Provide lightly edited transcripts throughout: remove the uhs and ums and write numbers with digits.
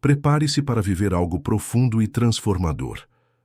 Prepare-se para viver algo profundo e transformador.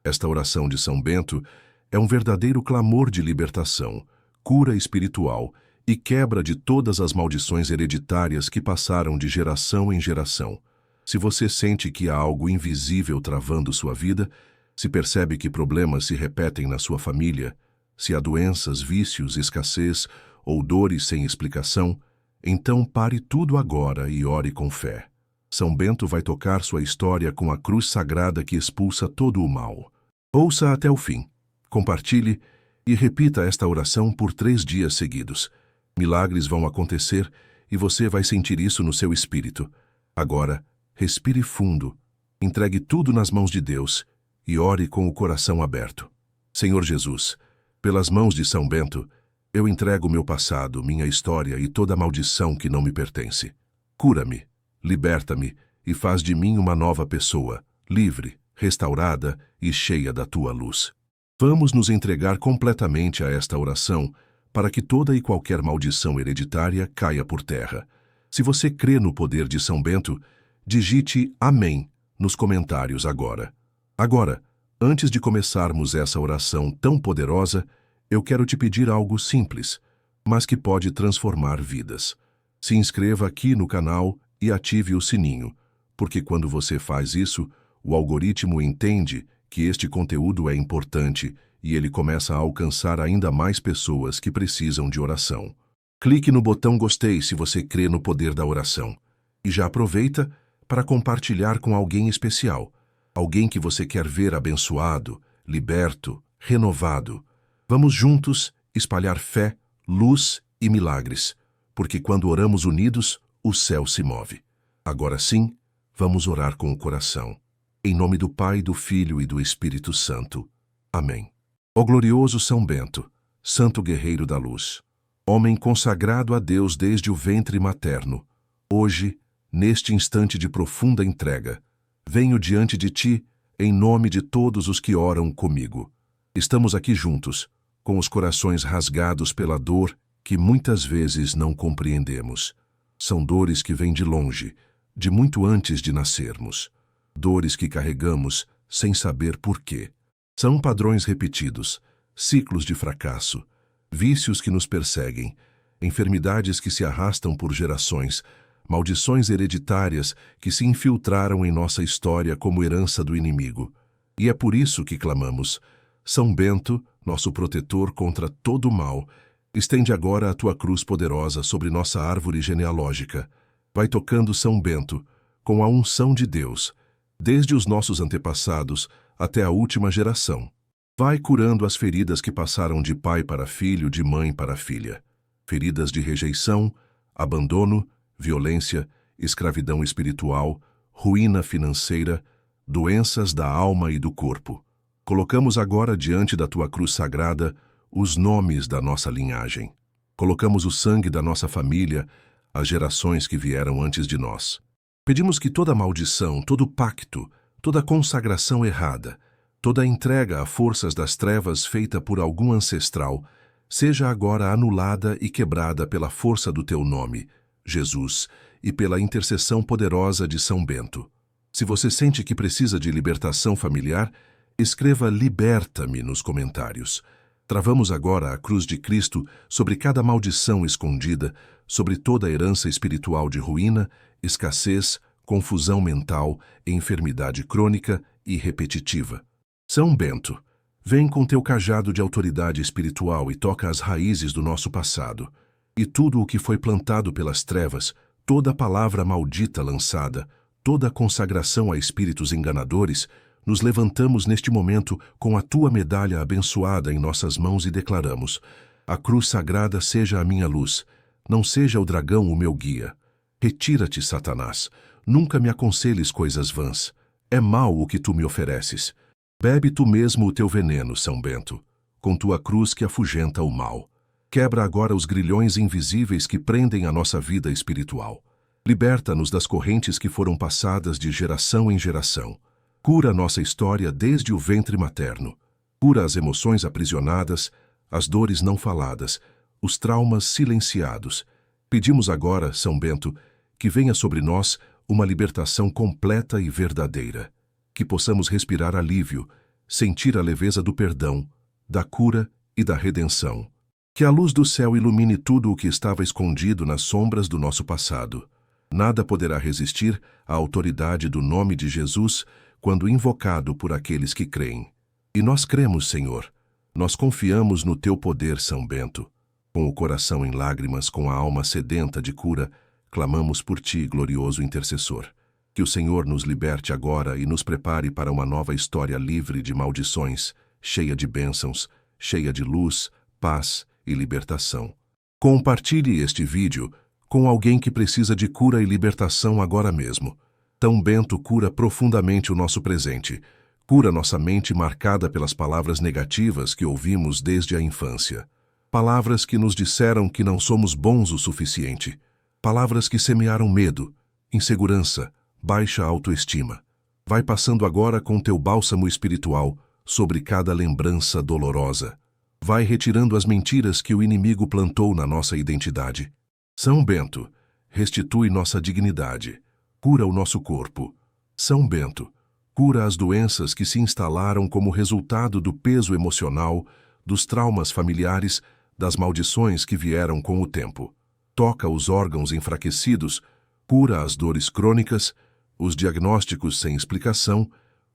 Esta oração de São Bento é um verdadeiro clamor de libertação, cura espiritual e quebra de todas as maldições hereditárias que passaram de geração em geração. Se você sente que há algo invisível travando sua vida, se percebe que problemas se repetem na sua família, se há doenças, vícios, escassez ou dores sem explicação, então pare tudo agora e ore com fé. São Bento vai tocar sua história com a cruz sagrada que expulsa todo o mal. Ouça até o fim, compartilhe e repita esta oração por 3 dias seguidos. Milagres vão acontecer e você vai sentir isso no seu espírito. Agora, respire fundo, entregue tudo nas mãos de Deus e ore com o coração aberto. Senhor Jesus, pelas mãos de São Bento, eu entrego meu passado, minha história e toda a maldição que não me pertence. Cura-me, liberta-me e faz de mim uma nova pessoa, livre, restaurada e cheia da tua luz. Vamos nos entregar completamente a esta oração para que toda e qualquer maldição hereditária caia por terra. Se você crê no poder de São Bento, digite Amém nos comentários agora. Agora, antes de começarmos essa oração tão poderosa, eu quero te pedir algo simples, mas que pode transformar vidas. Se inscreva aqui no canal e ative o sininho, porque quando você faz isso, o algoritmo entende que este conteúdo é importante e ele começa a alcançar ainda mais pessoas que precisam de oração. Clique no botão Gostei se você crê no poder da oração. E já aproveita para compartilhar com alguém especial, alguém que você quer ver abençoado, liberto, renovado. Vamos juntos espalhar fé, luz e milagres, porque quando oramos unidos, o céu se move. Agora sim, vamos orar com o coração. Em nome do Pai, do Filho e do Espírito Santo. Amém. Ó glorioso São Bento, santo guerreiro da luz, homem consagrado a Deus desde o ventre materno, hoje, neste instante de profunda entrega, venho diante de ti em nome de todos os que oram comigo. Estamos aqui juntos, com os corações rasgados pela dor que muitas vezes não compreendemos. São dores que vêm de longe, de muito antes de nascermos. Dores que carregamos sem saber por quê. São padrões repetidos, ciclos de fracasso, vícios que nos perseguem, enfermidades que se arrastam por gerações, maldições hereditárias que se infiltraram em nossa história como herança do inimigo. E é por isso que clamamos: São Bento, nosso protetor contra todo o mal, estende agora a tua cruz poderosa sobre nossa árvore genealógica. Vai tocando São Bento, com a unção de Deus, desde os nossos antepassados até a última geração. Vai curando as feridas que passaram de pai para filho, de mãe para filha. Feridas de rejeição, abandono, violência, escravidão espiritual, ruína financeira, doenças da alma e do corpo. Colocamos agora diante da tua cruz sagrada os nomes da nossa linhagem. Colocamos o sangue da nossa família, as gerações que vieram antes de nós. Pedimos que toda maldição, todo pacto, toda consagração errada, toda entrega a forças das trevas feita por algum ancestral, seja agora anulada e quebrada pela força do teu nome, Jesus, e pela intercessão poderosa de São Bento. Se você sente que precisa de libertação familiar, escreva Liberta-me nos comentários. Travamos agora a cruz de Cristo sobre cada maldição escondida, sobre toda a herança espiritual de ruína, escassez, confusão mental, enfermidade crônica e repetitiva. São Bento, vem com teu cajado de autoridade espiritual e toca as raízes do nosso passado. E tudo o que foi plantado pelas trevas, toda palavra maldita lançada, toda consagração a espíritos enganadores, nos levantamos neste momento com a tua medalha abençoada em nossas mãos e declaramos: a cruz sagrada seja a minha luz, não seja o dragão o meu guia. Retira-te, Satanás, nunca me aconselhes coisas vãs. É mal o que tu me ofereces. Bebe tu mesmo o teu veneno, São Bento, com tua cruz que afugenta o mal. Quebra agora os grilhões invisíveis que prendem a nossa vida espiritual. Liberta-nos das correntes que foram passadas de geração em geração. Cura nossa história desde o ventre materno. Cura as emoções aprisionadas, as dores não faladas, os traumas silenciados. Pedimos agora, São Bento, que venha sobre nós uma libertação completa e verdadeira. Que possamos respirar alívio, sentir a leveza do perdão, da cura e da redenção. Que a luz do céu ilumine tudo o que estava escondido nas sombras do nosso passado. Nada poderá resistir à autoridade do nome de Jesus quando invocado por aqueles que creem. E nós cremos, Senhor. Nós confiamos no Teu poder, São Bento. Com o coração em lágrimas, com a alma sedenta de cura, clamamos por Ti, glorioso intercessor. Que o Senhor nos liberte agora e nos prepare para uma nova história livre de maldições, cheia de bênçãos, cheia de luz, paz e libertação. Compartilhe este vídeo com alguém que precisa de cura e libertação agora mesmo. São Bento cura profundamente o nosso presente. Cura nossa mente marcada pelas palavras negativas que ouvimos desde a infância. Palavras que nos disseram que não somos bons o suficiente. Palavras que semearam medo, insegurança, baixa autoestima. Vai passando agora com teu bálsamo espiritual sobre cada lembrança dolorosa. Vai retirando as mentiras que o inimigo plantou na nossa identidade. São Bento, restitui nossa dignidade. Cura o nosso corpo. São Bento, cura as doenças que se instalaram como resultado do peso emocional, dos traumas familiares, das maldições que vieram com o tempo. Toca os órgãos enfraquecidos, cura as dores crônicas, os diagnósticos sem explicação,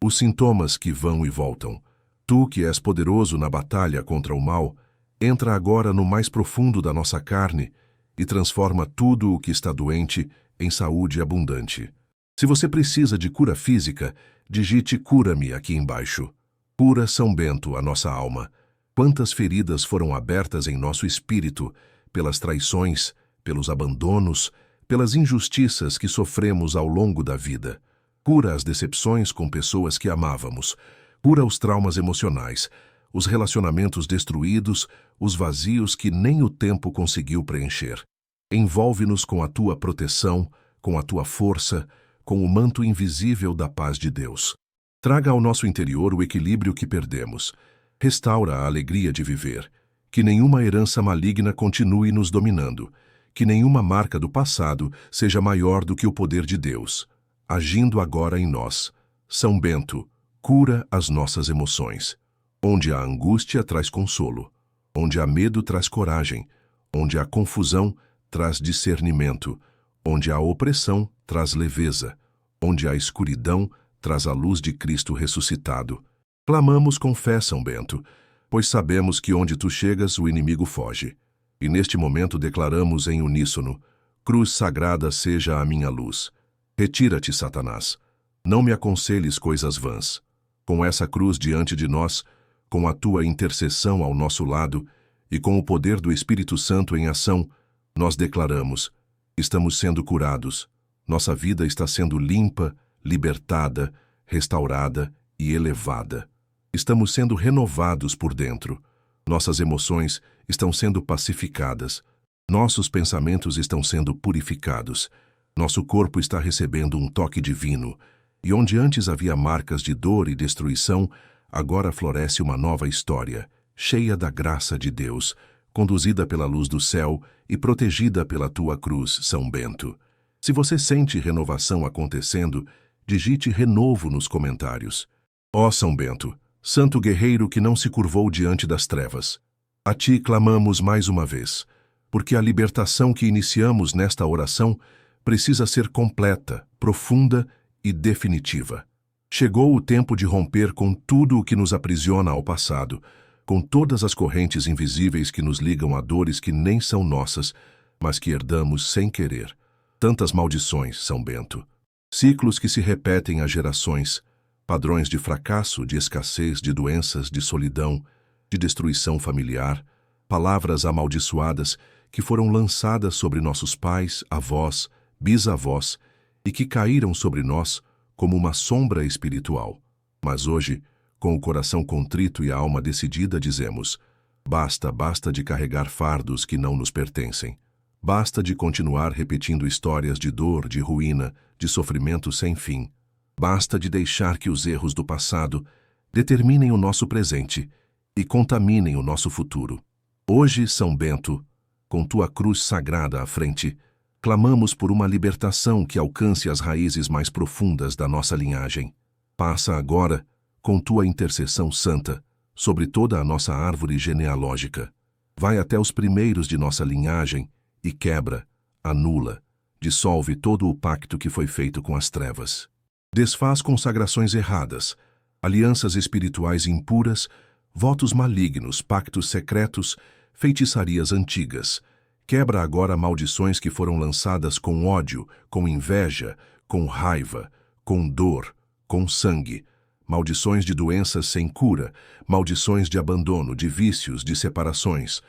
os sintomas que vão e voltam. Tu, que és poderoso na batalha contra o mal, entra agora no mais profundo da nossa carne e transforma tudo o que está doente em saúde abundante. Se você precisa de cura física, digite "cura-me" aqui embaixo. Cura São Bento a nossa alma. Quantas feridas foram abertas em nosso espírito pelas traições, pelos abandonos, pelas injustiças que sofremos ao longo da vida. Cura as decepções com pessoas que amávamos. Cura os traumas emocionais, os relacionamentos destruídos, os vazios que nem o tempo conseguiu preencher. Envolve-nos com a Tua proteção, com a Tua força, com o manto invisível da paz de Deus. Traga ao nosso interior o equilíbrio que perdemos. Restaura a alegria de viver. Que nenhuma herança maligna continue nos dominando. Que nenhuma marca do passado seja maior do que o poder de Deus, agindo agora em nós. São Bento, cura as nossas emoções. Onde a angústia traz consolo, onde há medo traz coragem, onde há confusão traz discernimento, onde há opressão traz leveza, onde há escuridão traz a luz de Cristo ressuscitado. Clamamos com fé, São Bento, pois sabemos que onde tu chegas o inimigo foge. E neste momento declaramos em uníssono: cruz sagrada seja a minha luz. Retira-te, Satanás. Não me aconselhes coisas vãs. Com essa cruz diante de nós, com a tua intercessão ao nosso lado e com o poder do Espírito Santo em ação, nós declaramos: estamos sendo curados. Nossa vida está sendo limpa, libertada, restaurada e elevada. Estamos sendo renovados por dentro. Nossas emoções estão sendo pacificadas. Nossos pensamentos estão sendo purificados. Nosso corpo está recebendo um toque divino. E onde antes havia marcas de dor e destruição, agora floresce uma nova história, cheia da graça de Deus, conduzida pela luz do céu e protegida pela tua cruz, São Bento. Se você sente renovação acontecendo, digite renovo nos comentários. Ó São Bento, santo guerreiro que não se curvou diante das trevas, a ti clamamos mais uma vez, porque a libertação que iniciamos nesta oração precisa ser completa, profunda e definitiva. Chegou o tempo de romper com tudo o que nos aprisiona ao passado, com todas as correntes invisíveis que nos ligam a dores que nem são nossas, mas que herdamos sem querer. Tantas maldições, São Bento. Ciclos que se repetem há gerações, padrões de fracasso, de escassez, de doenças, de solidão, de destruição familiar, palavras amaldiçoadas que foram lançadas sobre nossos pais, avós, bisavós e que caíram sobre nós como uma sombra espiritual. Mas hoje, com o coração contrito e a alma decidida, dizemos: basta, basta de carregar fardos que não nos pertencem. Basta de continuar repetindo histórias de dor, de ruína, de sofrimento sem fim. Basta de deixar que os erros do passado determinem o nosso presente e contaminem o nosso futuro. Hoje, São Bento, com tua cruz sagrada à frente, Clamamos por uma libertação que alcance as raízes mais profundas da nossa linhagem. Passa agora, com tua intercessão santa, sobre toda a nossa árvore genealógica. Vai até os primeiros de nossa linhagem e quebra, anula, dissolve todo o pacto que foi feito com as trevas. Desfaz consagrações erradas, alianças espirituais impuras, votos malignos, pactos secretos, feitiçarias antigas. Quebra agora maldições que foram lançadas com ódio, com inveja, com raiva, com dor, com sangue. Maldições de doenças sem cura, maldições de abandono, de vícios, de separações,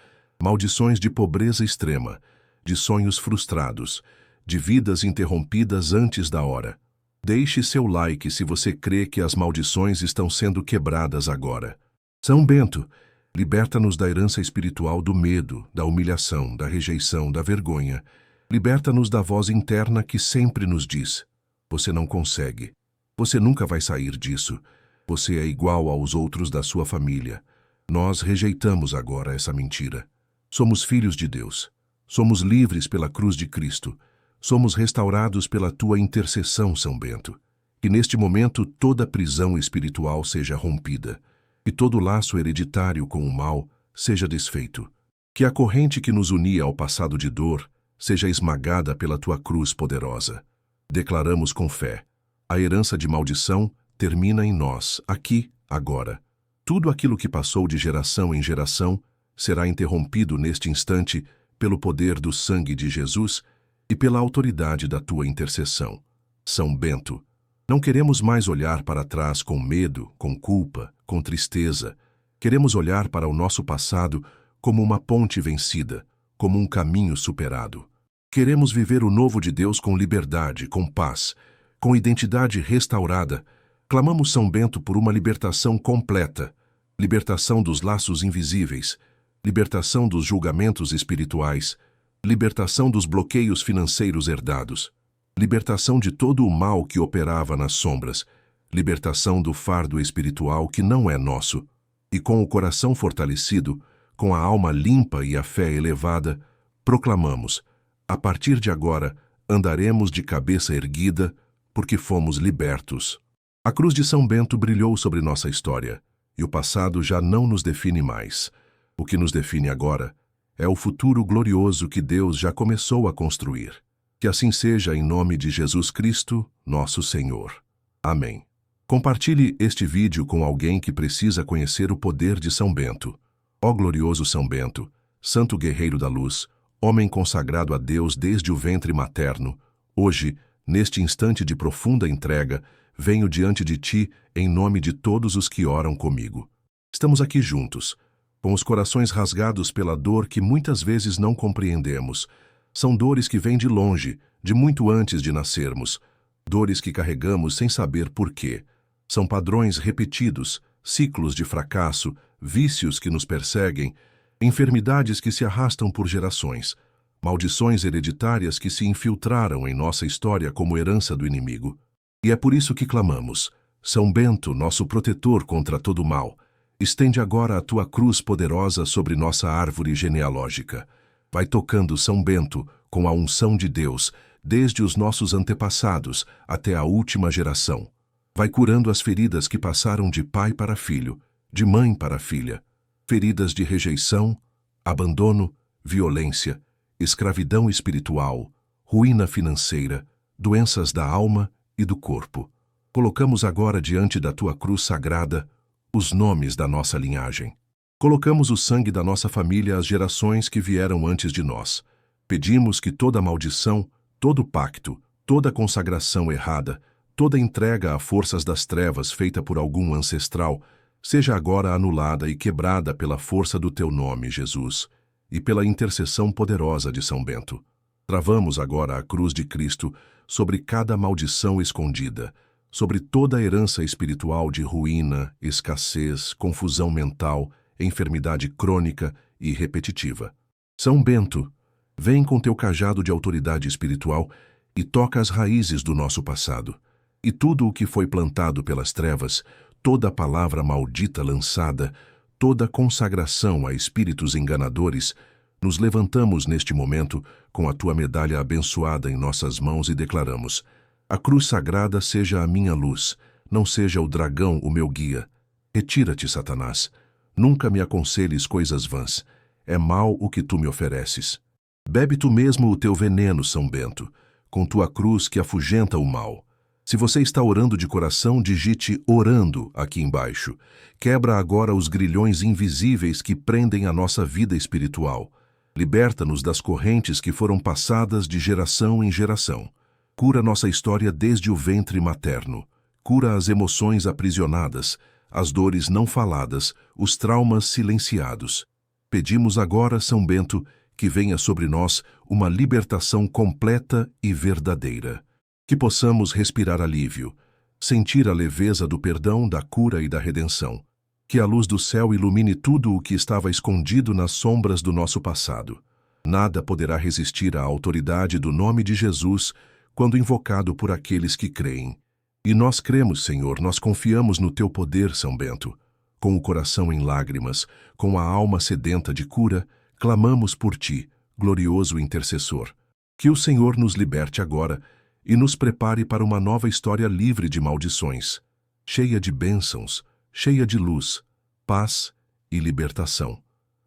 maldições de pobreza extrema, de sonhos frustrados, de vidas interrompidas antes da hora. Deixe seu like se você crê que as maldições estão sendo quebradas agora. São Bento, liberta-nos da herança espiritual do medo, da humilhação, da rejeição, da vergonha. Liberta-nos da voz interna que sempre nos diz: você não consegue. Você nunca vai sair disso. Você é igual aos outros da sua família. Nós rejeitamos agora essa mentira. Somos filhos de Deus. Somos livres pela cruz de Cristo. Somos restaurados pela tua intercessão, São Bento. Que neste momento toda prisão espiritual seja rompida. Que todo laço hereditário com o mal seja desfeito. Que a corrente que nos unia ao passado de dor seja esmagada pela tua cruz poderosa. Declaramos com fé: a herança de maldição termina em nós, aqui, agora. Tudo aquilo que passou de geração em geração será interrompido neste instante pelo poder do sangue de Jesus e pela autoridade da tua intercessão. São Bento, não queremos mais olhar para trás com medo, com culpa, com tristeza. Queremos olhar para o nosso passado como uma ponte vencida, como um caminho superado. Queremos viver o novo de Deus com liberdade, com paz, com identidade restaurada. Clamamos São Bento por uma libertação completa, libertação dos laços invisíveis, libertação dos julgamentos espirituais, libertação dos bloqueios financeiros herdados, libertação de todo o mal que operava nas sombras, libertação do fardo espiritual que não é nosso. E com o coração fortalecido, com a alma limpa e a fé elevada, proclamamos: a partir de agora, andaremos de cabeça erguida, porque fomos libertos. A cruz de São Bento brilhou sobre nossa história, e o passado já não nos define mais. O que nos define agora é o futuro glorioso que Deus já começou a construir. Que assim seja em nome de Jesus Cristo, nosso Senhor. Amém. Compartilhe este vídeo com alguém que precisa conhecer o poder de São Bento. Ó glorioso São Bento, santo guerreiro da luz, homem consagrado a Deus desde o ventre materno, hoje, neste instante de profunda entrega, venho diante de ti em nome de todos os que oram comigo. Estamos aqui juntos, com os corações rasgados pela dor que muitas vezes não compreendemos. São dores que vêm de longe, de muito antes de nascermos. Dores que carregamos sem saber por quê. São padrões repetidos, ciclos de fracasso, vícios que nos perseguem, enfermidades que se arrastam por gerações, maldições hereditárias que se infiltraram em nossa história como herança do inimigo. E é por isso que clamamos: São Bento, nosso protetor contra todo mal, estende agora a tua cruz poderosa sobre nossa árvore genealógica. Vai tocando São Bento com a unção de Deus, desde os nossos antepassados até a última geração. Vai curando as feridas que passaram de pai para filho, de mãe para filha. Feridas de rejeição, abandono, violência, escravidão espiritual, ruína financeira, doenças da alma e do corpo. Colocamos agora diante da tua cruz sagrada os nomes da nossa linhagem. Colocamos o sangue da nossa família às gerações que vieram antes de nós. Pedimos que toda maldição, todo pacto, toda consagração errada, toda entrega a forças das trevas feita por algum ancestral, seja agora anulada e quebrada pela força do teu nome, Jesus, e pela intercessão poderosa de São Bento. Travamos agora a cruz de Cristo sobre cada maldição escondida, sobre toda a herança espiritual de ruína, escassez, confusão mental, enfermidade crônica e repetitiva. São Bento, vem com teu cajado de autoridade espiritual e toca as raízes do nosso passado. E tudo o que foi plantado pelas trevas, toda palavra maldita lançada, toda consagração a espíritos enganadores, Nos levantamos neste momento com a tua medalha abençoada em nossas mãos e declaramos: a cruz sagrada seja a minha luz, não seja o dragão o meu guia. Retira-te, Satanás. Nunca me aconselhes coisas vãs. É mal o que tu me ofereces. Bebe tu mesmo o teu veneno, São Bento, com tua cruz que afugenta o mal. Se você está orando de coração, digite orando aqui embaixo. Quebra agora os grilhões invisíveis que prendem a nossa vida espiritual. Liberta-nos das correntes que foram passadas de geração em geração. Cura nossa história desde o ventre materno. Cura as emoções aprisionadas, as dores não faladas, os traumas silenciados. Pedimos agora, São Bento, que venha sobre nós uma libertação completa e verdadeira. Que possamos respirar alívio, sentir a leveza do perdão, da cura e da redenção. Que a luz do céu ilumine tudo o que estava escondido nas sombras do nosso passado. Nada poderá resistir à autoridade do nome de Jesus quando invocado por aqueles que creem. E nós cremos, Senhor, nós confiamos no teu poder, São Bento. Com o coração em lágrimas, com a alma sedenta de cura, clamamos por ti, glorioso intercessor. Que o Senhor nos liberte agora e nos prepare para uma nova história livre de maldições, cheia de bênçãos, cheia de luz, paz e libertação.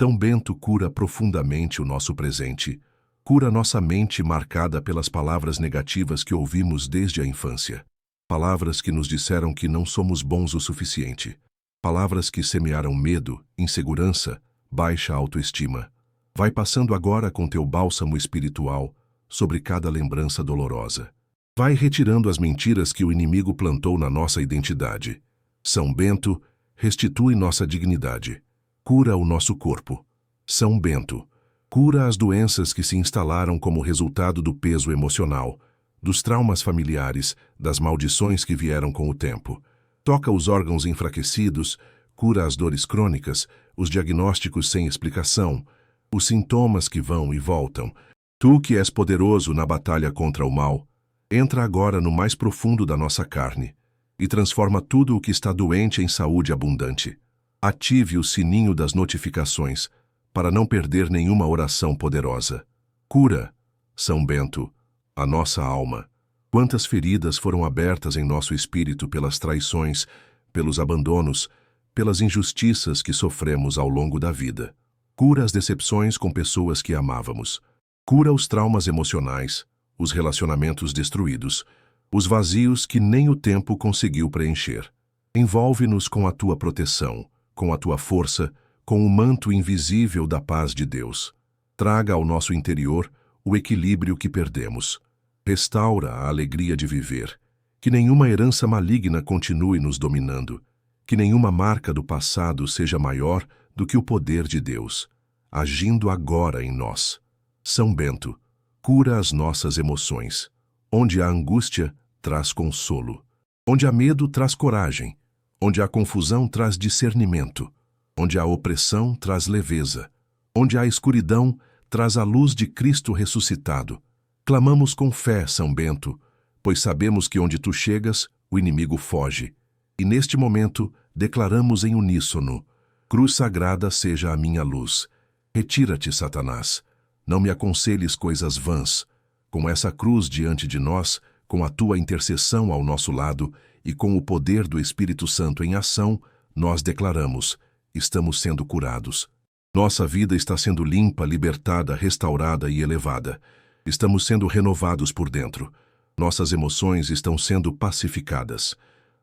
São Bento cura profundamente o nosso presente, cura nossa mente marcada pelas palavras negativas que ouvimos desde a infância. Palavras que nos disseram que não somos bons o suficiente. Palavras que semearam medo, insegurança, baixa autoestima. Vai passando agora com teu bálsamo espiritual sobre cada lembrança dolorosa. Vai retirando as mentiras que o inimigo plantou na nossa identidade. São Bento, restitui nossa dignidade. Cura o nosso corpo. São Bento, cura as doenças que se instalaram como resultado do peso emocional, dos traumas familiares, das maldições que vieram com o tempo. Toca os órgãos enfraquecidos, cura as dores crônicas, os diagnósticos sem explicação, os sintomas que vão e voltam. Tu que és poderoso na batalha contra o mal, entra agora no mais profundo da nossa carne e transforma tudo o que está doente em saúde abundante. Ative o sininho das notificações para não perder nenhuma oração poderosa. Cura, São Bento, a nossa alma. Quantas feridas foram abertas em nosso espírito pelas traições, pelos abandonos, pelas injustiças que sofremos ao longo da vida. Cura as decepções com pessoas que amávamos. Cura os traumas emocionais, os relacionamentos destruídos, os vazios que nem o tempo conseguiu preencher. Envolve-nos com a tua proteção, com a tua força, com o manto invisível da paz de Deus. Traga ao nosso interior o equilíbrio que perdemos. Restaura a alegria de viver. Que nenhuma herança maligna continue nos dominando. Que nenhuma marca do passado seja maior do que o poder de Deus, agindo agora em nós. São Bento, cura as nossas emoções. Onde há angústia, traz consolo. Onde há medo, traz coragem. Onde há confusão, traz discernimento. Onde há opressão, traz leveza. Onde há escuridão, traz a luz de Cristo ressuscitado. Clamamos com fé, São Bento, pois sabemos que onde tu chegas, o inimigo foge. E neste momento, declaramos em uníssono: cruz sagrada seja a minha luz. Retira-te, Satanás. Não me aconselhes coisas vãs. Com essa cruz diante de nós, com a tua intercessão ao nosso lado e com o poder do Espírito Santo em ação, nós declaramos: estamos sendo curados. Nossa vida está sendo limpa, libertada, restaurada e elevada. Estamos sendo renovados por dentro. Nossas emoções estão sendo pacificadas.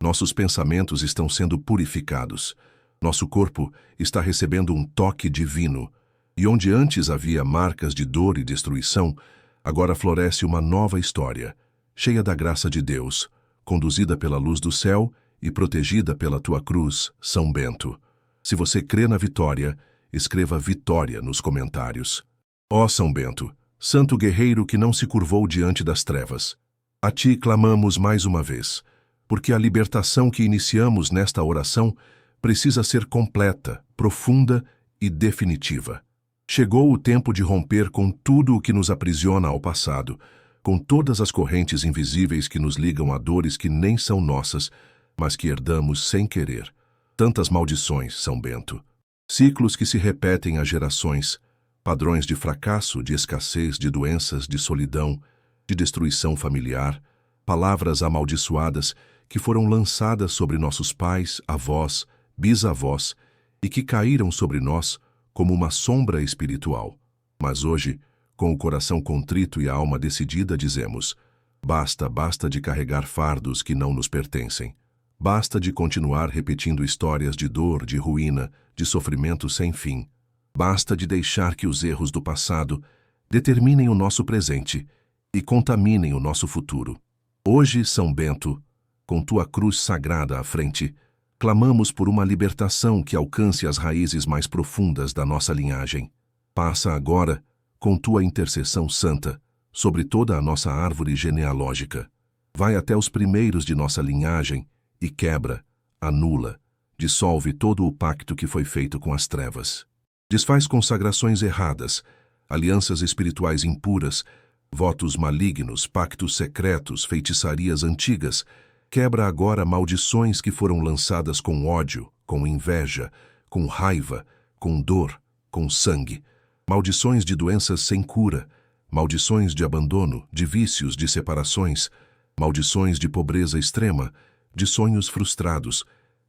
Nossos pensamentos estão sendo purificados. Nosso corpo está recebendo um toque divino. E onde antes havia marcas de dor e destruição, agora floresce uma nova história, cheia da graça de Deus, conduzida pela luz do céu e protegida pela tua cruz, São Bento. Se você crê na vitória, escreva vitória nos comentários. Ó São Bento, santo guerreiro que não se curvou diante das trevas, a ti clamamos mais uma vez, porque a libertação que iniciamos nesta oração precisa ser completa, profunda e definitiva. Chegou o tempo de romper com tudo o que nos aprisiona ao passado, com todas as correntes invisíveis que nos ligam a dores que nem são nossas, mas que herdamos sem querer. Tantas maldições, São Bento. Ciclos que se repetem há gerações, Padrões de fracasso, de escassez, de doenças, de solidão, de destruição familiar, palavras amaldiçoadas que foram lançadas sobre nossos pais, avós, bisavós e que caíram sobre nós como uma sombra espiritual. Mas hoje, com o coração contrito e a alma decidida, dizemos: basta, basta de carregar fardos que não nos pertencem. Basta de continuar repetindo histórias de dor, de ruína, de sofrimento sem fim. Basta de deixar que os erros do passado determinem o nosso presente e contaminem o nosso futuro. Hoje, São Bento, com tua cruz sagrada à frente, clamamos por uma libertação que alcance as raízes mais profundas da nossa linhagem. Passa agora, com tua intercessão santa, sobre toda a nossa árvore genealógica. Vai até os primeiros de nossa linhagem e quebra, anula, dissolve todo o pacto que foi feito com as trevas. Desfaz consagrações erradas, alianças espirituais impuras, votos malignos, pactos secretos, feitiçarias antigas. Quebra agora maldições que foram lançadas com ódio, com inveja, com raiva, com dor, com sangue. Maldições de doenças sem cura, maldições de abandono, de vícios, de separações, maldições de pobreza extrema, de sonhos frustrados,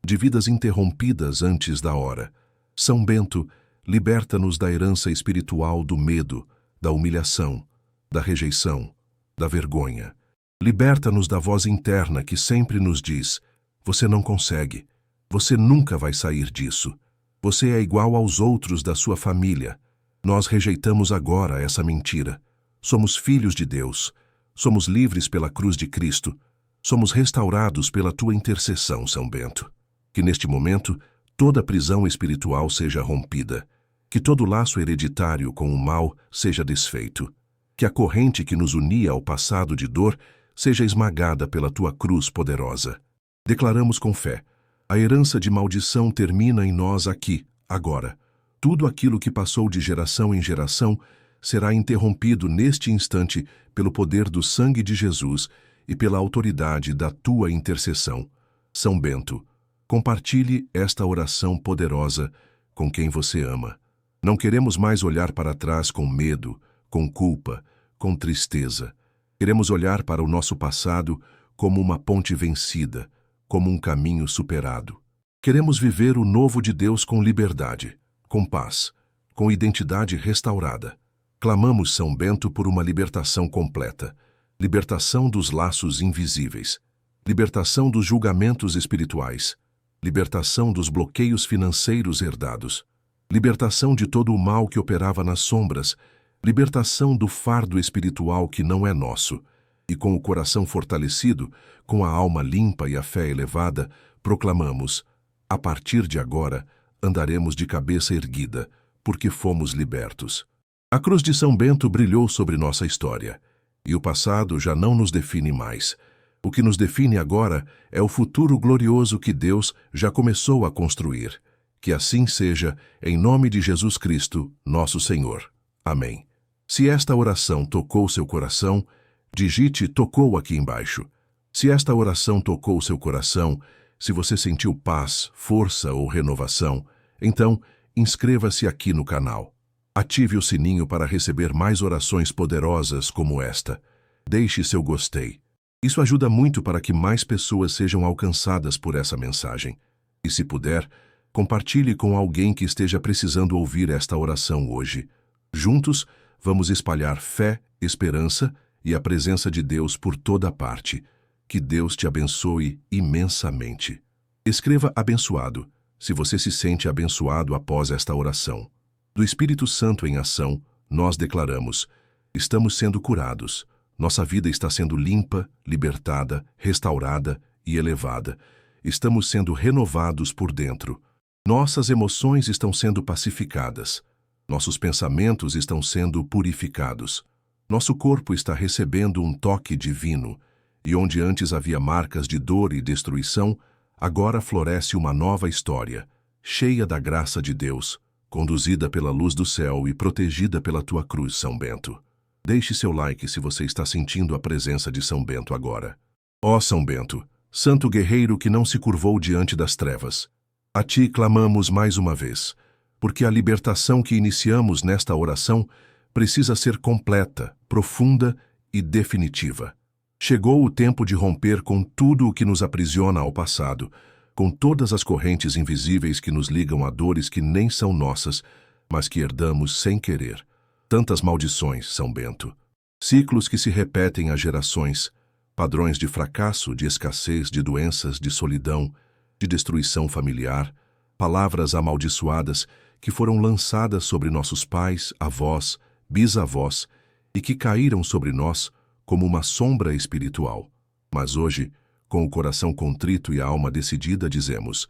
de vidas interrompidas antes da hora. São Bento, liberta-nos da herança espiritual do medo, da humilhação, da rejeição, da vergonha. Liberta-nos da voz interna que sempre nos diz: você não consegue, você nunca vai sair disso, você é igual aos outros da sua família. Nós rejeitamos agora essa mentira. Somos filhos de Deus, somos livres pela cruz de Cristo, somos restaurados pela tua intercessão, São Bento. Que neste momento toda prisão espiritual seja rompida, que todo laço hereditário com o mal seja desfeito, que a corrente que nos unia ao passado de dor seja esmagada pela tua cruz poderosa. Declaramos com fé: a herança de maldição termina em nós aqui, agora. Tudo aquilo que passou de geração em geração será interrompido neste instante pelo poder do sangue de Jesus e pela autoridade da tua intercessão. São Bento, compartilhe esta oração poderosa com quem você ama. Não queremos mais olhar para trás com medo, com culpa, com tristeza. Queremos olhar para o nosso passado como uma ponte vencida, como um caminho superado. Queremos viver o novo de Deus com liberdade, com paz, com identidade restaurada. Clamamos, São Bento, por uma libertação completa, libertação dos laços invisíveis, libertação dos julgamentos espirituais, libertação dos bloqueios financeiros herdados, libertação de todo o mal que operava nas sombras, libertação do fardo espiritual que não é nosso. E com o coração fortalecido, com a alma limpa e a fé elevada, proclamamos: a partir de agora, andaremos de cabeça erguida, porque fomos libertos. A cruz de São Bento brilhou sobre nossa história, e o passado já não nos define mais. O que nos define agora é o futuro glorioso que Deus já começou a construir. Que assim seja, em nome de Jesus Cristo, nosso Senhor. Amém. Se esta oração tocou seu coração, digite "tocou" aqui embaixo. Se esta oração tocou seu coração, se você sentiu paz, força ou renovação, então inscreva-se aqui no canal. Ative o sininho para receber mais orações poderosas como esta. Deixe seu gostei. Isso ajuda muito para que mais pessoas sejam alcançadas por essa mensagem. E se puder, compartilhe com alguém que esteja precisando ouvir esta oração hoje. Juntos, vamos espalhar fé, esperança e a presença de Deus por toda parte. Que Deus te abençoe imensamente. Escreva "abençoado" se você se sente abençoado após esta oração. Do Espírito Santo em ação, nós declaramos: estamos sendo curados. Nossa vida está sendo limpa, libertada, restaurada e elevada. Estamos sendo renovados por dentro. Nossas emoções estão sendo pacificadas. Nossos pensamentos estão sendo purificados. Nosso corpo está recebendo um toque divino. E onde antes havia marcas de dor e destruição, agora floresce uma nova história, cheia da graça de Deus, conduzida pela luz do céu e protegida pela tua cruz, São Bento. Deixe seu like se você está sentindo a presença de São Bento agora. Ó São Bento, santo guerreiro que não se curvou diante das trevas, a ti clamamos mais uma vez. porque a libertação que iniciamos nesta oração precisa ser completa, profunda e definitiva. Chegou o tempo de romper com tudo o que nos aprisiona ao passado, com todas as correntes invisíveis que nos ligam a dores que nem são nossas, mas que herdamos sem querer. Tantas maldições, São Bento. Ciclos que se repetem há gerações, padrões de fracasso, de escassez, de doenças, de solidão, de destruição familiar, palavras amaldiçoadas que foram lançadas sobre nossos pais, avós, bisavós e que caíram sobre nós como uma sombra espiritual. Mas hoje, com o coração contrito e a alma decidida, dizemos: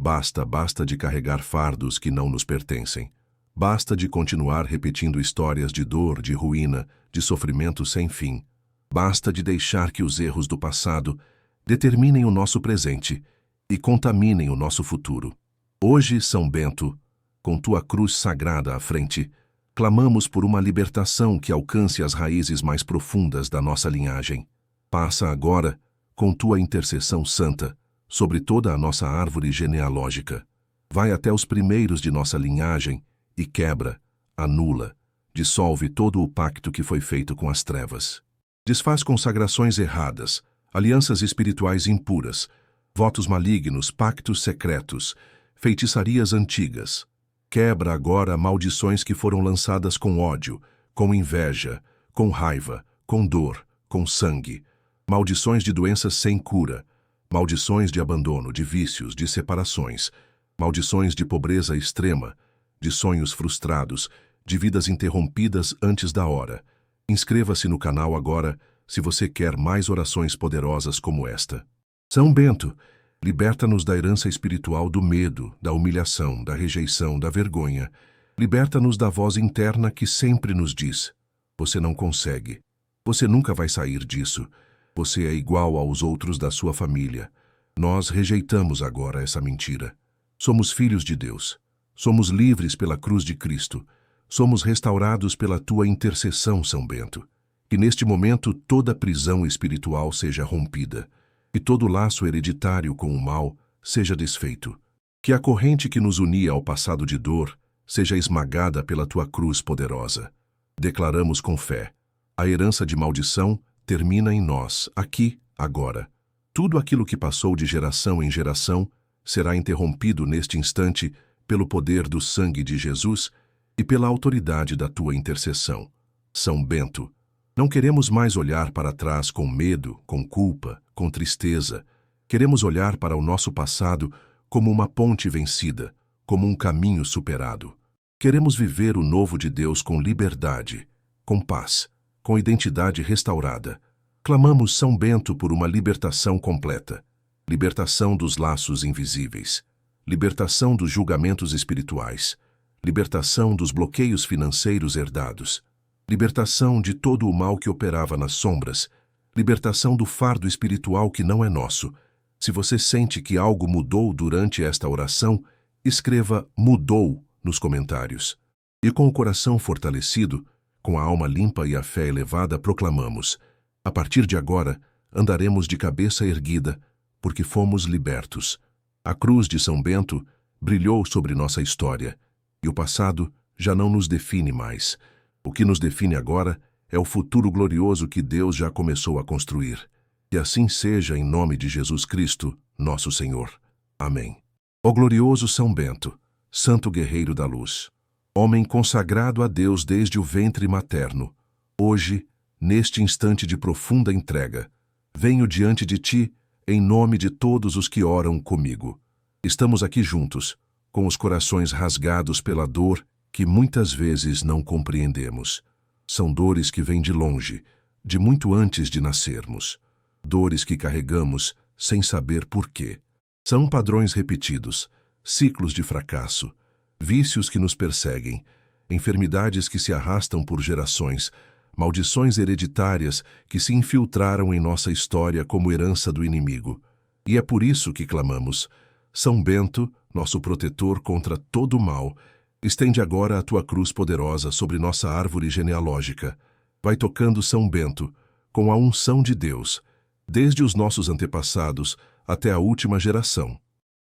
basta, basta de carregar fardos que não nos pertencem. Basta de continuar repetindo histórias de dor, de ruína, de sofrimento sem fim. Basta de deixar que os erros do passado determinem o nosso presente e contaminem o nosso futuro. Hoje, São Bento, com tua cruz sagrada à frente, clamamos por uma libertação que alcance as raízes mais profundas da nossa linhagem. Passa agora, com tua intercessão santa, sobre toda a nossa árvore genealógica. Vai até os primeiros de nossa linhagem e quebra, anula, dissolve todo o pacto que foi feito com as trevas. Desfaz consagrações erradas, alianças espirituais impuras, votos malignos, pactos secretos, feitiçarias antigas. Quebra agora maldições que foram lançadas com ódio, com inveja, com raiva, com dor, com sangue. Maldições de doenças sem cura, maldições de abandono, de vícios, de separações, maldições de pobreza extrema, de sonhos frustrados, de vidas interrompidas antes da hora. Inscreva-se no canal agora se você quer mais orações poderosas como esta. São Bento, liberta-nos da herança espiritual do medo, da humilhação, da rejeição, da vergonha. Liberta-nos da voz interna que sempre nos diz: você não consegue, você nunca vai sair disso, você é igual aos outros da sua família. Nós rejeitamos agora essa mentira. Somos filhos de Deus. Somos livres pela cruz de Cristo. Somos restaurados pela tua intercessão, São Bento. Que neste momento toda prisão espiritual seja rompida. Que todo laço hereditário com o mal seja desfeito. Que a corrente que nos unia ao passado de dor seja esmagada pela tua cruz poderosa. Declaramos com fé: a herança de maldição termina em nós, aqui, agora. Tudo aquilo que passou de geração em geração será interrompido neste instante pelo poder do sangue de Jesus e pela autoridade da tua intercessão. São Bento, não queremos mais olhar para trás com medo, com culpa, com tristeza. Queremos olhar para o nosso passado como uma ponte vencida, como um caminho superado. Queremos viver o novo de Deus com liberdade, com paz, com identidade restaurada. Clamamos, São Bento, por uma libertação completa. Libertação dos laços invisíveis. Libertação dos julgamentos espirituais. Libertação dos bloqueios financeiros herdados. Libertação de todo o mal que operava nas sombras. Libertação do fardo espiritual que não é nosso. Se você sente que algo mudou durante esta oração, escreva "mudou" nos comentários. E com o coração fortalecido, com a alma limpa e a fé elevada, proclamamos: a partir de agora, andaremos de cabeça erguida, porque fomos libertos. A cruz de São Bento brilhou sobre nossa história, e o passado já não nos define mais. O que nos define agora é o futuro glorioso que Deus já começou a construir. Que assim seja em nome de Jesus Cristo, nosso Senhor. Amém. Ó glorioso São Bento, santo guerreiro da luz, homem consagrado a Deus desde o ventre materno, hoje, neste instante de profunda entrega, venho diante de ti em nome de todos os que oram comigo. Estamos aqui juntos, com os corações rasgados pela dor que muitas vezes não compreendemos. São dores que vêm de longe, de muito antes de nascermos. Dores que carregamos sem saber por quê. São padrões repetidos, ciclos de fracasso, vícios que nos perseguem, enfermidades que se arrastam por gerações, maldições hereditárias que se infiltraram em nossa história como herança do inimigo. E é por isso que clamamos: São Bento, nosso protetor contra todo o mal, estende agora a tua cruz poderosa sobre nossa árvore genealógica. Vai tocando, São Bento, com a unção de Deus, desde os nossos antepassados até a última geração.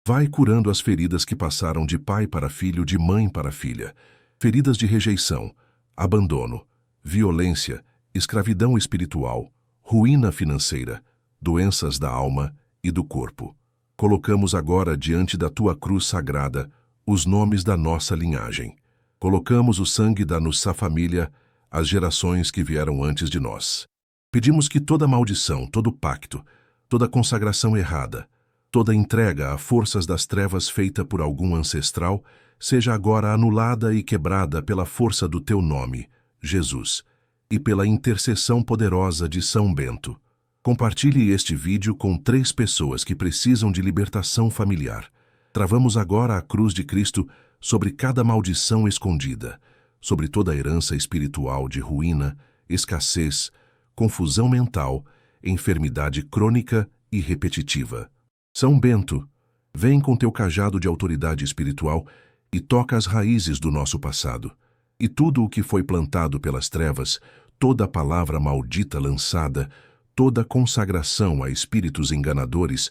Vai curando as feridas que passaram de pai para filho, de mãe para filha. Feridas de rejeição, abandono, violência, escravidão espiritual, ruína financeira, doenças da alma e do corpo. Colocamos agora diante da tua cruz sagrada os nomes da nossa linhagem. Colocamos o sangue da nossa família, as gerações que vieram antes de nós. Pedimos que toda maldição, todo pacto, toda consagração errada, toda entrega a forças das trevas feita por algum ancestral, seja agora anulada e quebrada pela força do teu nome, Jesus, e pela intercessão poderosa de São Bento. Compartilhe este vídeo com 3 pessoas que precisam de libertação familiar. Travamos agora a cruz de Cristo sobre cada maldição escondida, sobre toda a herança espiritual de ruína, escassez, confusão mental, enfermidade crônica e repetitiva. São Bento, vem com teu cajado de autoridade espiritual e toca as raízes do nosso passado. E tudo o que foi plantado pelas trevas, toda palavra maldita lançada, toda consagração a espíritos enganadores,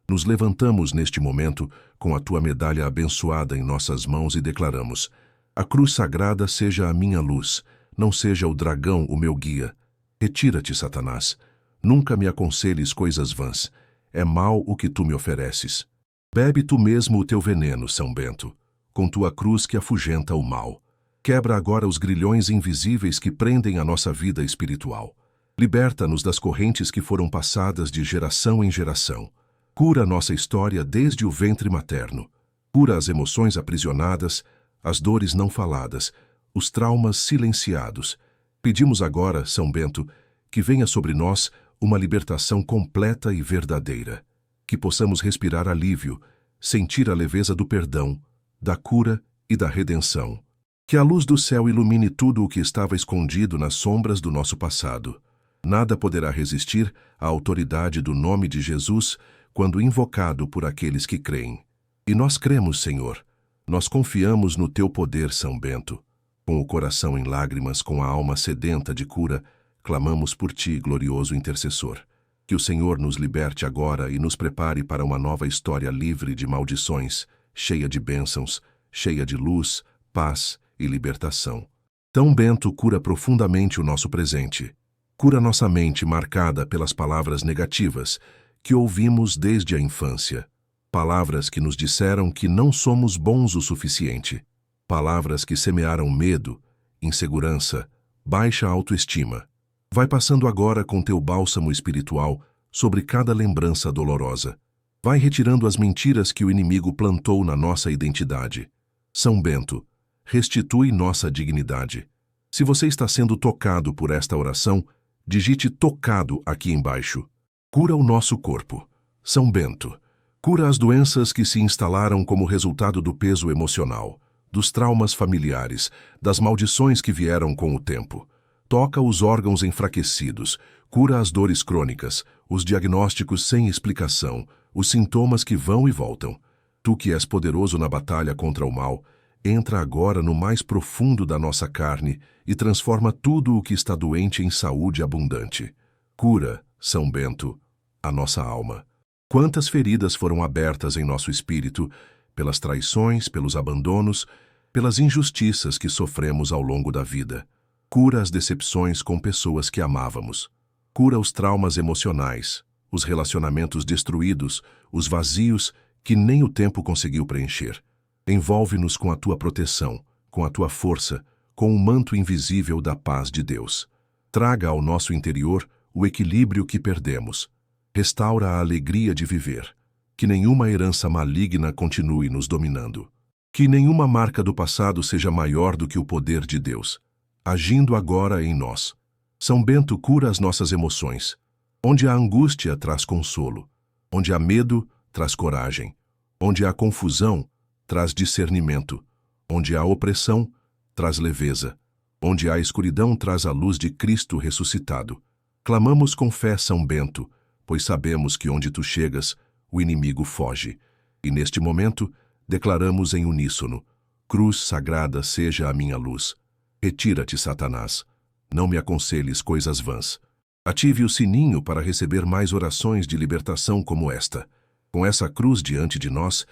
nos levantamos neste momento com a tua medalha abençoada em nossas mãos e declaramos: a cruz sagrada seja a minha luz, não seja o dragão o meu guia. Retira-te, Satanás. Nunca me aconselhes coisas vãs. É mal o que tu me ofereces. Bebe tu mesmo o teu veneno, São Bento, com tua cruz que afugenta o mal. Quebra agora os grilhões invisíveis que prendem a nossa vida espiritual. Liberta-nos das correntes que foram passadas de geração em geração. Cura nossa história desde o ventre materno. Cura as emoções aprisionadas, as dores não faladas, os traumas silenciados. Pedimos agora, São Bento, que venha sobre nós uma libertação completa e verdadeira. Que possamos respirar alívio, sentir a leveza do perdão, da cura e da redenção. Que a luz do céu ilumine tudo o que estava escondido nas sombras do nosso passado. Nada poderá resistir à autoridade do nome de Jesus quando invocado por aqueles que creem. E nós cremos, Senhor. Nós confiamos no teu poder, São Bento. Com o coração em lágrimas, com a alma sedenta de cura, clamamos por ti, glorioso intercessor. Que o Senhor nos liberte agora e nos prepare para uma nova história livre de maldições, cheia de bênçãos, cheia de luz, paz e libertação. São Bento cura profundamente o nosso presente. Cura nossa mente marcada pelas palavras negativas que ouvimos desde a infância. Palavras que nos disseram que não somos bons o suficiente. Palavras que semearam medo, insegurança, baixa autoestima. Vai passando agora com teu bálsamo espiritual sobre cada lembrança dolorosa. Vai retirando as mentiras que o inimigo plantou na nossa identidade. São Bento, restitui nossa dignidade. Se você está sendo tocado por esta oração, digite tocado aqui embaixo. Cura o nosso corpo. São Bento, cura as doenças que se instalaram como resultado do peso emocional, dos traumas familiares, das maldições que vieram com o tempo. Toca os órgãos enfraquecidos, cura as dores crônicas, os diagnósticos sem explicação, os sintomas que vão e voltam. Tu que és poderoso na batalha contra o mal, entra agora no mais profundo da nossa carne e transforma tudo o que está doente em saúde abundante. Cura, São Bento, a nossa alma. Quantas feridas foram abertas em nosso espírito, pelas traições, pelos abandonos, pelas injustiças que sofremos ao longo da vida. Cura as decepções com pessoas que amávamos. Cura os traumas emocionais, os relacionamentos destruídos, os vazios que nem o tempo conseguiu preencher. Envolve-nos com a tua proteção, com a tua força, com o manto invisível da paz de Deus. Traga ao nosso interior o equilíbrio que perdemos. Restaura a alegria de viver. Que nenhuma herança maligna continue nos dominando. Que nenhuma marca do passado seja maior do que o poder de Deus, agindo agora em nós. São Bento cura as nossas emoções. Onde há angústia, traz consolo. Onde há medo, traz coragem. Onde há confusão, traz discernimento. Onde há opressão, traz leveza. Onde há escuridão, traz a luz de Cristo ressuscitado. Clamamos com fé, São Bento, pois sabemos que onde tu chegas, o inimigo foge. E neste momento, declaramos em uníssono: cruz sagrada seja a minha luz. Retira-te, Satanás. Não me aconselhes coisas vãs. Ative o sininho para receber mais orações de libertação como esta. Com essa cruz diante de nós,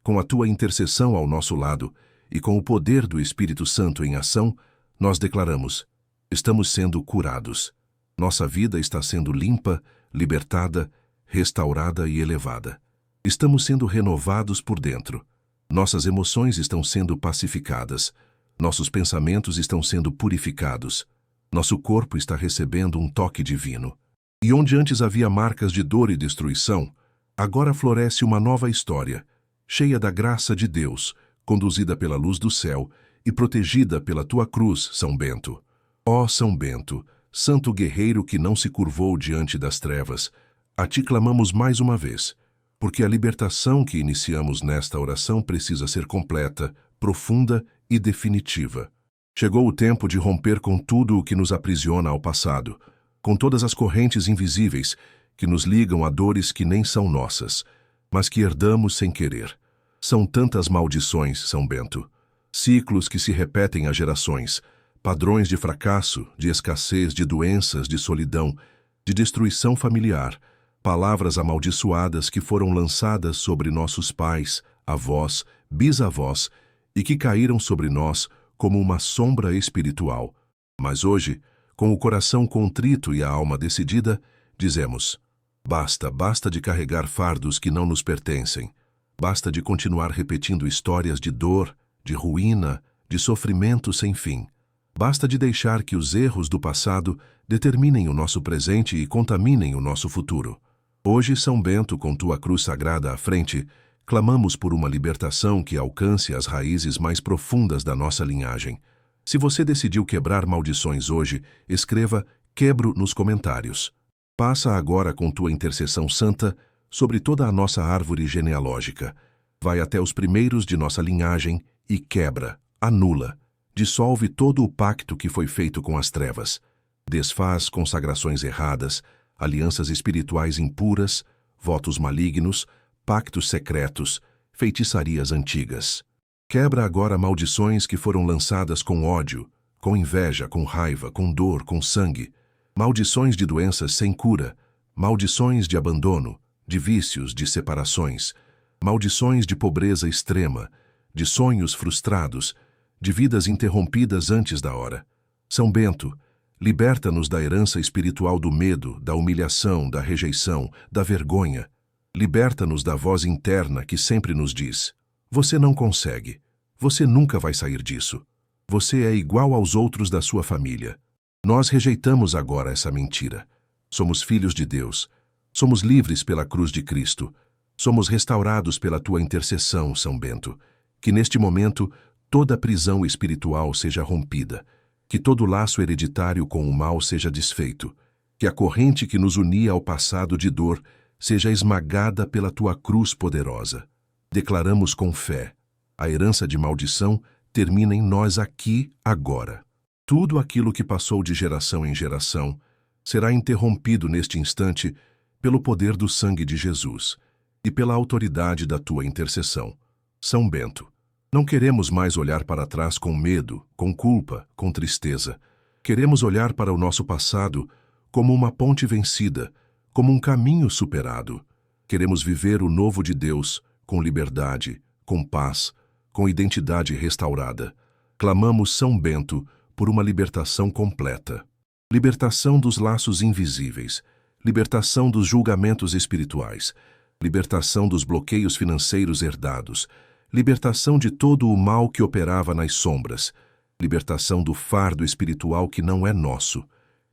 Com a tua intercessão ao nosso lado e com o poder do Espírito Santo em ação, nós declaramos: estamos sendo curados. Nossa vida está sendo limpa, libertada, restaurada e elevada. Estamos sendo renovados por dentro. Nossas emoções estão sendo pacificadas. Nossos pensamentos estão sendo purificados. Nosso corpo está recebendo um toque divino. E onde antes havia marcas de dor e destruição, agora floresce uma nova história, cheia da graça de Deus, conduzida pela luz do céu e protegida pela tua cruz, São Bento. Ó São Bento, santo guerreiro que não se curvou diante das trevas, a ti clamamos mais uma vez, porque a libertação que iniciamos nesta oração precisa ser completa, profunda e definitiva. Chegou o tempo de romper com tudo o que nos aprisiona ao passado, com todas as correntes invisíveis que nos ligam a dores que nem são nossas, mas que herdamos sem querer. São tantas maldições, São Bento, ciclos que se repetem há gerações, padrões de fracasso, de escassez, de doenças, de solidão, de destruição familiar, palavras amaldiçoadas que foram lançadas sobre nossos pais, avós, bisavós e que caíram sobre nós como uma sombra espiritual. Mas hoje, com o coração contrito e a alma decidida, dizemos: basta, basta de carregar fardos que não nos pertencem. Basta de continuar repetindo histórias de dor, de ruína, de sofrimento sem fim. Basta de deixar que os erros do passado determinem o nosso presente e contaminem o nosso futuro. Hoje, São Bento, com tua cruz sagrada à frente, clamamos por uma libertação que alcance as raízes mais profundas da nossa linhagem. Se você decidiu quebrar maldições hoje, escreva "quebro" nos comentários. Passa agora com tua intercessão santa sobre toda a nossa árvore genealógica. Vai até os primeiros de nossa linhagem e quebra, anula, dissolve todo o pacto que foi feito com as trevas. Desfaz consagrações erradas, alianças espirituais impuras, votos malignos, pactos secretos, feitiçarias antigas. Quebra agora maldições que foram lançadas com ódio, com inveja, com raiva, com dor, com sangue. Maldições de doenças sem cura, maldições de abandono, de vícios, de separações, maldições de pobreza extrema, de sonhos frustrados, de vidas interrompidas antes da hora. São Bento, liberta-nos da herança espiritual do medo, da humilhação, da rejeição, da vergonha. Liberta-nos da voz interna que sempre nos diz: você não consegue, você nunca vai sair disso. Você é igual aos outros da sua família. Nós rejeitamos agora essa mentira. Somos filhos de Deus. Somos livres pela cruz de Cristo. Somos restaurados pela tua intercessão, São Bento. Que neste momento toda prisão espiritual seja rompida. Que todo laço hereditário com o mal seja desfeito. Que a corrente que nos unia ao passado de dor seja esmagada pela tua cruz poderosa. Declaramos com fé: a herança de maldição termina em nós aqui, agora. Tudo aquilo que passou de geração em geração será interrompido neste instante pelo poder do sangue de Jesus e pela autoridade da tua intercessão. São Bento, não queremos mais olhar para trás com medo, com culpa, com tristeza. Queremos olhar para o nosso passado como uma ponte vencida, como um caminho superado. Queremos viver o novo de Deus com liberdade, com paz, com identidade restaurada. Clamamos, São Bento, por uma libertação completa. Libertação dos laços invisíveis, libertação dos julgamentos espirituais, libertação dos bloqueios financeiros herdados, libertação de todo o mal que operava nas sombras, libertação do fardo espiritual que não é nosso.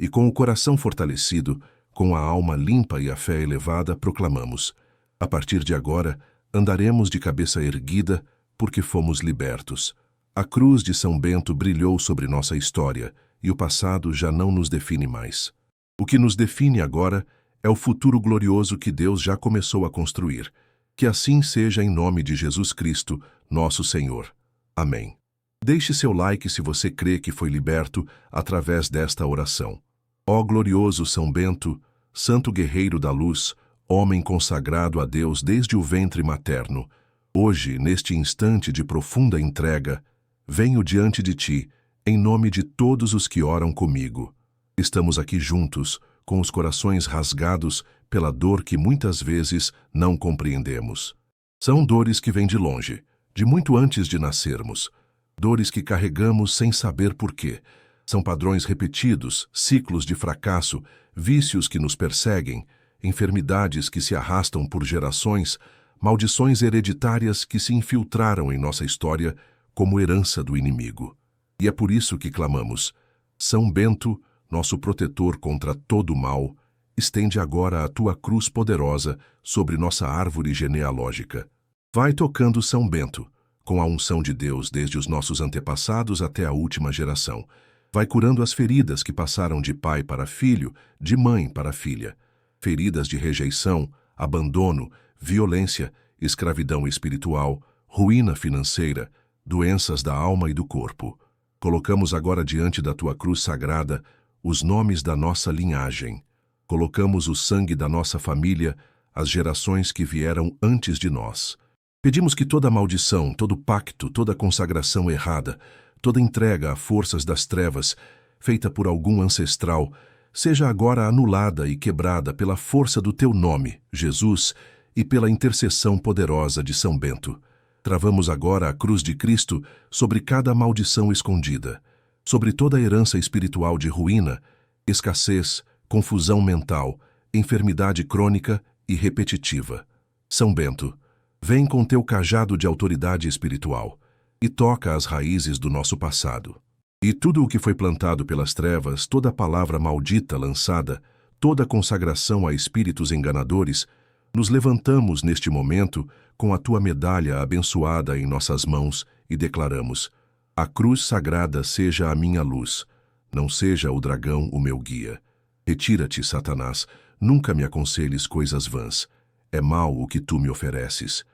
E com o coração fortalecido, com a alma limpa e a fé elevada, proclamamos: a partir de agora, andaremos de cabeça erguida, porque fomos libertos. A cruz de São Bento brilhou sobre nossa história, e o passado já não nos define mais. O que nos define agora é o futuro glorioso que Deus já começou a construir. Que assim seja em nome de Jesus Cristo, nosso Senhor. Amém. Deixe seu like se você crê que foi liberto através desta oração. Ó glorioso São Bento, santo guerreiro da luz, homem consagrado a Deus desde o ventre materno, hoje, neste instante de profunda entrega, venho diante de ti, em nome de todos os que oram comigo. Estamos aqui juntos, com os corações rasgados pela dor que muitas vezes não compreendemos. São dores que vêm de longe, de muito antes de nascermos. Dores que carregamos sem saber por quê. São padrões repetidos, ciclos de fracasso, vícios que nos perseguem, enfermidades que se arrastam por gerações, maldições hereditárias que se infiltraram em nossa história como herança do inimigo. E é por isso que clamamos: São Bento, nosso protetor contra todo o mal, estende agora a tua cruz poderosa sobre nossa árvore genealógica. Vai tocando São Bento, com a unção de Deus desde os nossos antepassados até a última geração. Vai curando as feridas que passaram de pai para filho, de mãe para filha. Feridas de rejeição, abandono, violência, escravidão espiritual, ruína financeira, doenças da alma e do corpo. Colocamos agora diante da tua cruz sagrada os nomes da nossa linhagem. Colocamos o sangue da nossa família, as gerações que vieram antes de nós. Pedimos que toda maldição, todo pacto, toda consagração errada, toda entrega a forças das trevas, feita por algum ancestral, seja agora anulada e quebrada pela força do teu nome, Jesus, e pela intercessão poderosa de São Bento. Travamos agora a cruz de Cristo sobre cada maldição escondida, sobre toda a herança espiritual de ruína, escassez, confusão mental, enfermidade crônica e repetitiva. São Bento, vem com teu cajado de autoridade espiritual e toca as raízes do nosso passado. E tudo o que foi plantado pelas trevas, toda palavra maldita lançada, toda consagração a espíritos enganadores, nos levantamos neste momento com a tua medalha abençoada em nossas mãos e declaramos: a cruz sagrada seja a minha luz, não seja o dragão o meu guia. Retira-te, Satanás, nunca me aconselhes coisas vãs. É mal o que tu me ofereces.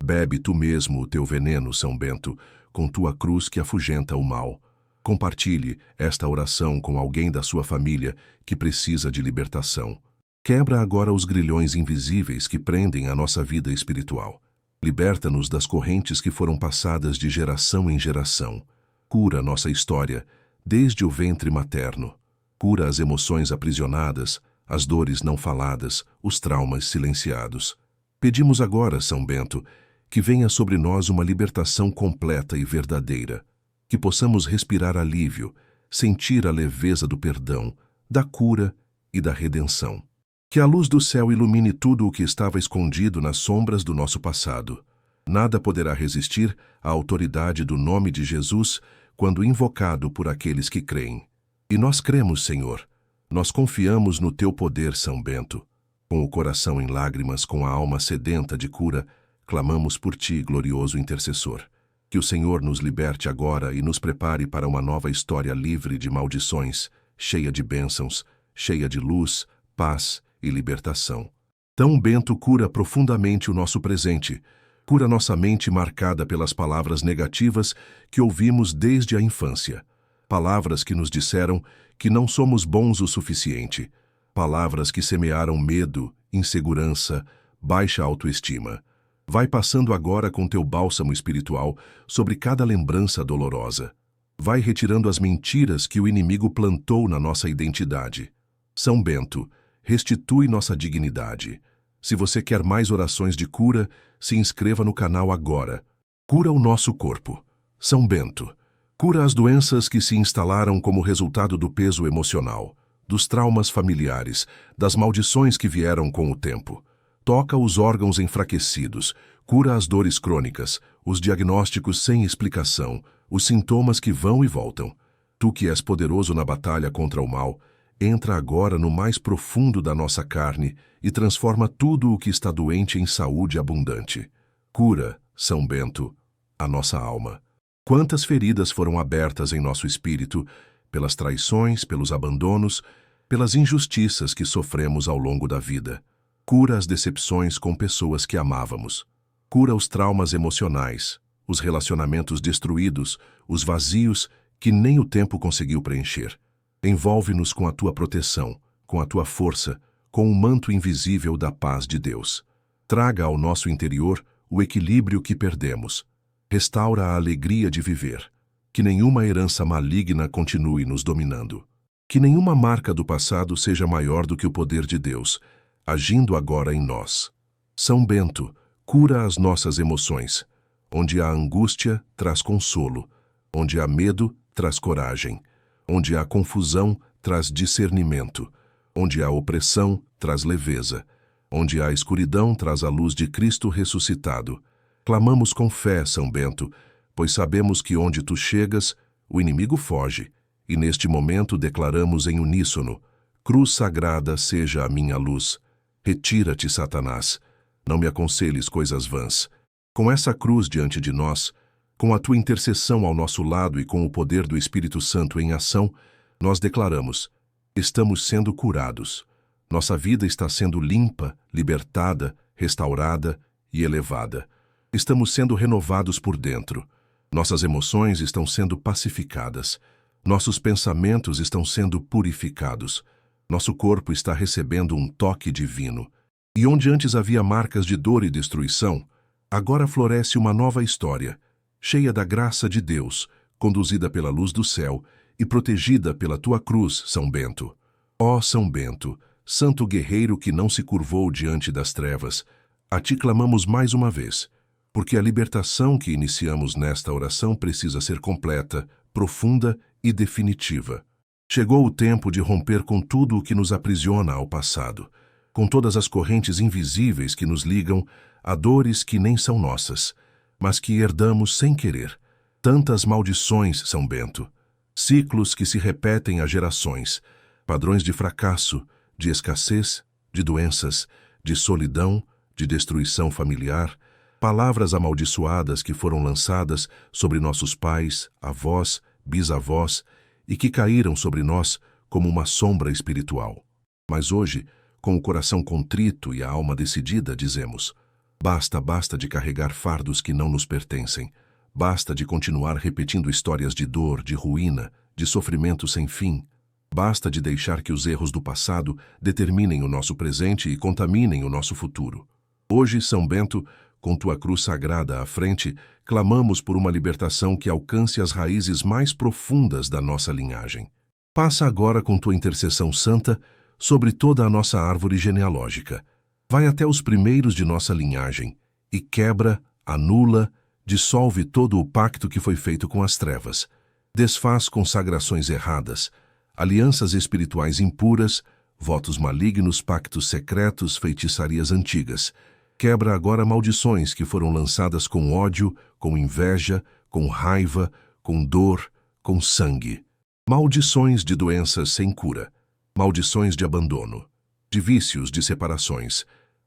Bebe tu mesmo o teu veneno, São Bento, com tua cruz que afugenta o mal. Compartilhe esta oração com alguém da sua família que precisa de libertação. Quebra agora os grilhões invisíveis que prendem a nossa vida espiritual. Liberta-nos das correntes que foram passadas de geração em geração. Cura nossa história, desde o ventre materno. Cura as emoções aprisionadas, as dores não faladas, os traumas silenciados. Pedimos agora, São Bento, que venha sobre nós uma libertação completa e verdadeira, que possamos respirar alívio, sentir a leveza do perdão, da cura e da redenção. Que a luz do céu ilumine tudo o que estava escondido nas sombras do nosso passado. Nada poderá resistir à autoridade do nome de Jesus quando invocado por aqueles que creem. E nós cremos, Senhor. Nós confiamos no teu poder, São Bento. Com o coração em lágrimas, com a alma sedenta de cura, clamamos por ti, glorioso intercessor. Que o Senhor nos liberte agora e nos prepare para uma nova história livre de maldições, cheia de bênçãos, cheia de luz, paz e libertação. São Bento cura profundamente o nosso presente, cura nossa mente marcada pelas palavras negativas que ouvimos desde a infância. Palavras que nos disseram que não somos bons o suficiente. Palavras que semearam medo, insegurança, baixa autoestima. Vai passando agora com teu bálsamo espiritual sobre cada lembrança dolorosa. Vai retirando as mentiras que o inimigo plantou na nossa identidade. São Bento, restitui nossa dignidade. Se você quer mais orações de cura, se inscreva no canal agora. Cura o nosso corpo. São Bento, cura as doenças que se instalaram como resultado do peso emocional, dos traumas familiares, das maldições que vieram com o tempo. Toca os órgãos enfraquecidos, cura as dores crônicas, os diagnósticos sem explicação, os sintomas que vão e voltam. Tu que és poderoso na batalha contra o mal, entra agora no mais profundo da nossa carne e transforma tudo o que está doente em saúde abundante. Cura, São Bento, a nossa alma. Quantas feridas foram abertas em nosso espírito, pelas traições, pelos abandonos, pelas injustiças que sofremos ao longo da vida. Cura as decepções com pessoas que amávamos. Cura os traumas emocionais, os relacionamentos destruídos, os vazios que nem o tempo conseguiu preencher. Envolve-nos com a tua proteção, com a tua força, com o manto invisível da paz de Deus. Traga ao nosso interior o equilíbrio que perdemos. Restaura a alegria de viver. Que nenhuma herança maligna continue nos dominando. Que nenhuma marca do passado seja maior do que o poder de Deus, agindo agora em nós. São Bento, Cura as nossas emoções. Onde há angústia, traz consolo. Onde há medo, traz coragem. Onde há confusão, traz discernimento. Onde há opressão, traz leveza. Onde há escuridão, traz a luz de Cristo ressuscitado. Clamamos com fé, São Bento, pois sabemos que onde tu chegas, o inimigo foge. E neste momento declaramos em uníssono: Cruz sagrada seja a minha luz. Retira-te, Satanás. Não me aconselhes coisas vãs. Com essa cruz diante de nós, com a tua intercessão ao nosso lado e com o poder do Espírito Santo em ação, nós declaramos: estamos sendo curados. Nossa vida está sendo limpa, libertada, restaurada e elevada. Estamos sendo renovados por dentro. Nossas emoções estão sendo pacificadas. Nossos pensamentos estão sendo purificados. Nosso corpo está recebendo um toque divino. E onde antes havia marcas de dor e destruição, agora floresce uma nova história, cheia da graça de Deus, conduzida pela luz do céu e protegida pela tua cruz, São Bento. Ó São Bento, santo guerreiro que não se curvou diante das trevas, a ti clamamos mais uma vez, porque a libertação que iniciamos nesta oração precisa ser completa, profunda e definitiva. Chegou o tempo de romper com tudo o que nos aprisiona ao passado, com todas as correntes invisíveis que nos ligam a dores que nem são nossas, mas que herdamos sem querer. Tantas maldições, São Bento, ciclos que se repetem há gerações, padrões de fracasso, de escassez, de doenças, de solidão, de destruição familiar, palavras amaldiçoadas que foram lançadas sobre nossos pais, avós, bisavós e que caíram sobre nós como uma sombra espiritual. Mas hoje, com o coração contrito e a alma decidida, dizemos: basta, basta de carregar fardos que não nos pertencem. Basta de continuar repetindo histórias de dor, de ruína, de sofrimento sem fim. Basta de deixar que os erros do passado determinem o nosso presente e contaminem o nosso futuro. Hoje, São Bento, com tua cruz sagrada à frente, clamamos por uma libertação que alcance as raízes mais profundas da nossa linhagem. Passa agora com tua intercessão santa sobre toda a nossa árvore genealógica. Vai até os primeiros de nossa linhagem e quebra, anula, dissolve todo o pacto que foi feito com as trevas. Desfaz consagrações erradas, alianças espirituais impuras, votos malignos, pactos secretos, feitiçarias antigas. Quebra agora maldições que foram lançadas com ódio, com inveja, com raiva, com dor, com sangue. Maldições de doenças sem cura. Maldições de abandono, de vícios, de separações,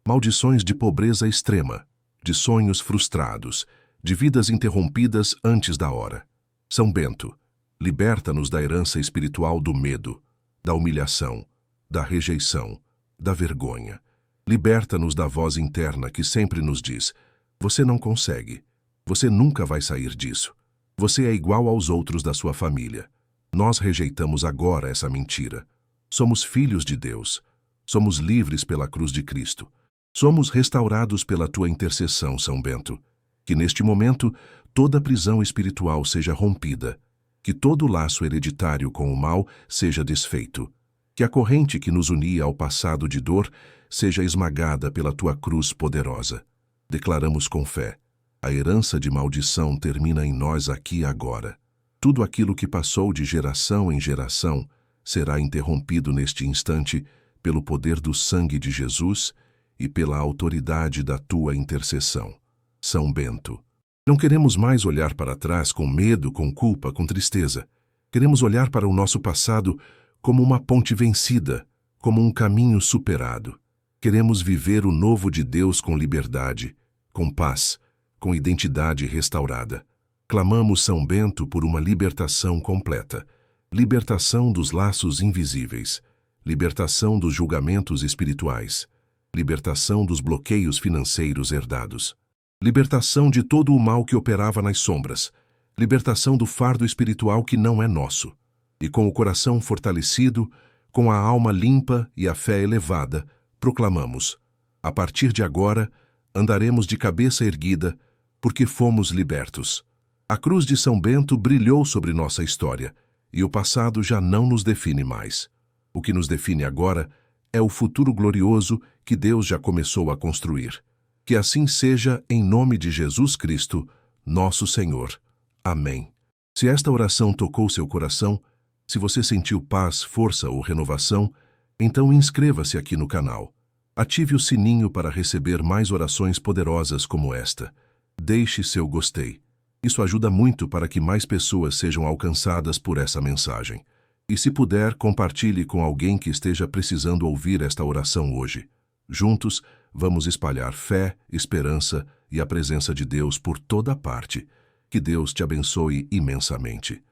maldições de pobreza extrema, de sonhos frustrados, de vidas interrompidas antes da hora. São Bento, liberta-nos da herança espiritual do medo, da humilhação, da rejeição, da vergonha. Liberta-nos da voz interna que sempre nos diz: você não consegue, você nunca vai sair disso, você é igual aos outros da sua família. Nós rejeitamos agora essa mentira. Somos filhos de Deus. Somos livres pela cruz de Cristo. Somos restaurados pela tua intercessão, São Bento. Que neste momento toda prisão espiritual seja rompida. Que todo laço hereditário com o mal seja desfeito. Que a corrente que nos unia ao passado de dor seja esmagada pela tua cruz poderosa. Declaramos com fé: a herança de maldição termina em nós aqui e agora. Tudo aquilo que passou de geração em geração será interrompido neste instante pelo poder do sangue de Jesus e pela autoridade da tua intercessão. São Bento, não queremos mais olhar para trás com medo, com culpa, com tristeza. Queremos olhar para o nosso passado como uma ponte vencida, como um caminho superado. Queremos viver o novo de Deus com liberdade, com paz, com identidade restaurada. Clamamos, São Bento, por uma libertação completa. Libertação dos laços invisíveis, libertação dos julgamentos espirituais, libertação dos bloqueios financeiros herdados, libertação de todo o mal que operava nas sombras, libertação do fardo espiritual que não é nosso. E com o coração fortalecido, com a alma limpa e a fé elevada, proclamamos: a partir de agora, andaremos de cabeça erguida, porque fomos libertos. A cruz de São Bento brilhou sobre nossa história, e o passado já não nos define mais. O que nos define agora é o futuro glorioso que Deus já começou a construir. Que assim seja em nome de Jesus Cristo, nosso Senhor. Amém. Se esta oração tocou seu coração, se você sentiu paz, força ou renovação, então inscreva-se aqui no canal. Ative o sininho para receber mais orações poderosas como esta. Deixe seu gostei. Isso ajuda muito para que mais pessoas sejam alcançadas por essa mensagem. E se puder, compartilhe com alguém que esteja precisando ouvir esta oração hoje. Juntos, vamos espalhar fé, esperança e a presença de Deus por toda parte. Que Deus te abençoe imensamente.